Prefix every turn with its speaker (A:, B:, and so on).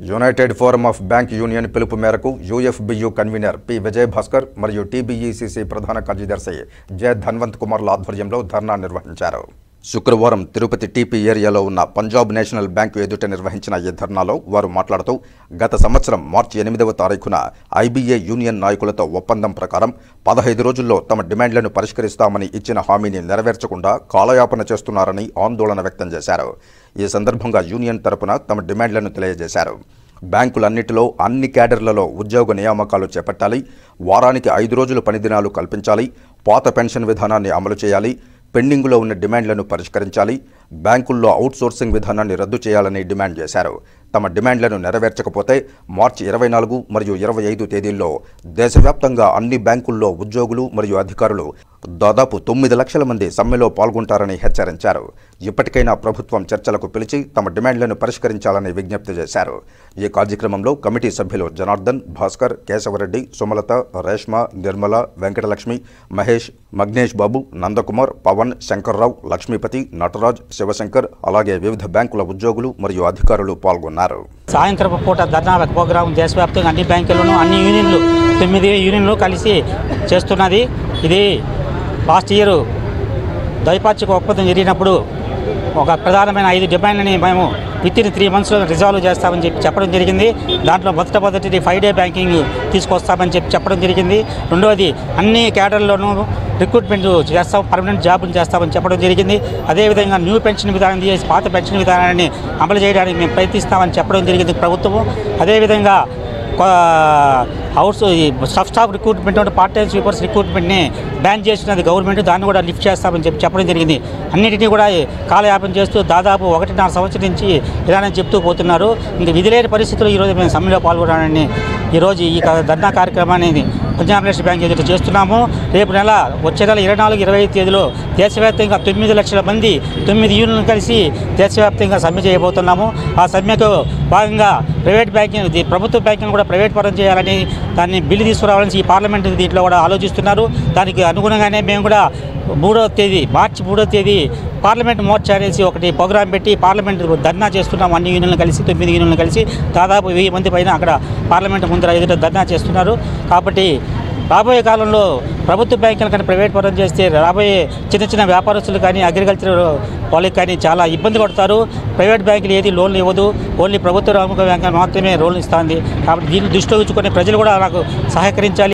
A: United forum of bank union పిలుపు మేరకు యూఎఫ్బియు convener P Vijay Bhaskar మరియు టీబీఈసీసీ ప్రధాన కార్యదర్శి జె ధన్వంత్ కుమార్ల ఆధ్వర్యంలో ధర్నా నిర్వహించారు. శుక్రవారం తిరుపతి టీపీ ఏరియాలో ఉన్న పంజాబ్ నేషనల్ బ్యాంకు ఎదుట నిర్వహించిన ఈ ధర్నాలో వారు మాట్లాడుతూ గత సంవత్సరం మార్చి 8వ తారీఖున ఐబీఏ యూనియన్ నాయకులతో ఒప్పందం ప్రకారం 15 రోజుల్లో తమ డిమాండ్లను పరిష్కరిస్తామని ఇచ్చిన హామీని నెరవేర్చకుండా కాలయాపన చేస్తున్నారని ఆందోళన వ్యక్తం చేశారు. ఈ సందర్భంగా యూనియన్ తరపున తమ డిమాండ్లను తెలియజేశారు. బ్యాంకులన్నిటిలో అన్ని క్యాడర్లలో ఉద్యోగ నియామకాలు చేపట్టాలి, వారానికి 5 రోజులు పనిదినాలు కల్పించాలి, పాత పెన్షన్ విధానాన్ని అమలు చేయాలి, పెండింగులో ఉన్న డిమాండ్లను పరిష్కరించాలి, బ్యాంకుల్లో అవుట్సోర్సింగ్ విధానాన్ని రద్దు చేయాలని డిమాండ్ చేశారు. తమ డిమాండ్లను నెరవేర్చకపోతే మార్చి 24 మరియు 25 తేదీల్లో దేశవ్యాప్తంగా అన్ని బ్యాంకుల్లో ఉద్యోగులు మరియు అధికారులు దాదాపు 9 లక్షల మంది సమ్మెలో పాల్గొంటారని హెచ్చరించారు. ఇప్పటికైనా ప్రభుత్వం చర్చలకు పిలిచి తమ డిమాండ్లను పరిష్కరించాలని విజ్ఞప్తి చేశారు. ఈ కార్యక్రమంలో కమిటీ సభ్యులు జనార్దన్, భాస్కర్, కేశవరెడ్డి, సుమలత, రేష్మ, నిర్మల, వెంకటలక్ష్మి, మహేష్, మగ్నేష్ బాబు, నందకుమార్, పవన్, శంకర్రావు, లక్ష్మీపతి, నటరాజ్, శివశంకర్ అలాగే వివిధ బ్యాంకుల ఉద్యోగులు మరియు అధికారులు పాల్గొన్నారు.
B: సాయంత్రపు పూట ధర్నా ప్రోగ్రాం దేశవ్యాప్తంగా అన్ని బ్యాంకులను అన్ని యూనియన్లు 9 యూనియన్లు కలిసి చేస్తున్నది. ఇది లాస్ట్ ఇయర్ ద్వైపాక్షిక ఒప్పందం జరిగినప్పుడు ఒక ప్రధానమైన 5 డిమాండ్లని మేము వితిన్ 3 monthsలో రిజాల్వ్ చేస్తామని చెప్పడం జరిగింది. దాంట్లో మొదటిది 5-day బ్యాంకింగ్ తీసుకొస్తామని చెప్పడం జరిగింది. రెండవది అన్ని క్యాడర్లోనూ రిక్రూట్మెంట్ చేస్తాం, పర్మనెంట్ జాబులు చేస్తామని చెప్పడం జరిగింది. అదేవిధంగా న్యూ పెన్షన్ విధానం చేసి పాత పెన్షన్ విధానాన్ని అమలు చేయడానికి మేము ప్రయత్నిస్తామని చెప్పడం జరిగింది ప్రభుత్వము. అదేవిధంగా staff recruitment, part time sweepers రిక్రూట్మెంట్ని బ్యాన్ చేసినది గవర్నమెంట్, దాన్ని కూడా లిఫ్ట్ చేస్తామని చెప్పడం జరిగింది. అన్నింటినీ కూడా కాలయాపన చేస్తూ దాదాపు 1.5 సంవత్సరం నుంచి ఇలానే చెప్తూ పోతున్నారు. ఇంక విధిలేని పరిస్థితుల్లో ఈరోజు మేము సమ్మెలో పాల్గొనాలని ఈరోజు ఈ ధర్నా కార్యక్రమాన్ని పంజాబ్ నేషనల్ బ్యాంక్ ఎదుట చేస్తున్నాము. రేపు వచ్చే నెల 24, 25 తేదీలో దేశవ్యాప్తంగా 9 లక్షల మంది 9 యూనియన్లు కలిసి దేశవ్యాప్తంగా సమ్మె చేయబోతున్నాము. ఆ సమ్మెకు భాగంగా ప్రైవేట్ బ్యాంకింగ్, ప్రభుత్వ బ్యాంకింగ్ కూడా ప్రైవేట్ పరం చేయాలని దాన్ని బిల్లు తీసుకురావాలని ఈ పార్లమెంట్ దీంట్లో కూడా ఆలోచిస్తున్నారు. దానికి అనుగుణంగానే మేము కూడా మార్చి 3వ తేదీ పార్లమెంట్ మోర్చా అనేసి ఒకటి ప్రోగ్రాం పెట్టి పార్లమెంట్ ధర్నా చేస్తున్నాం. అన్ని యూనియన్లు కలిసి 9 యూనియన్లు కలిసి దాదాపు 1000 మంది పైన అక్కడ పార్లమెంట్ ముందర ఎదుట ధర్నా చేస్తున్నారు. కాబట్టి రాబోయే కాలంలో ప్రభుత్వ బ్యాంకులు కానీ ప్రైవేట్ పరం చేస్తే రాబోయే చిన్న వ్యాపారస్తులు కానీ అగ్రికల్చర్ వాళ్ళకి కానీ చాలా ఇబ్బంది పడతారు. ప్రైవేట్ బ్యాంకులు ఏది లోన్లు ఇవ్వదు, ఓన్లీ ప్రభుత్వ బ్యాంకులు మాత్రమే లోన్లు ఇస్తుంది. కాబట్టి దీన్ని దృష్టిలో ఉంచుకొని ప్రజలు కూడా నాకు సహకరించాలి.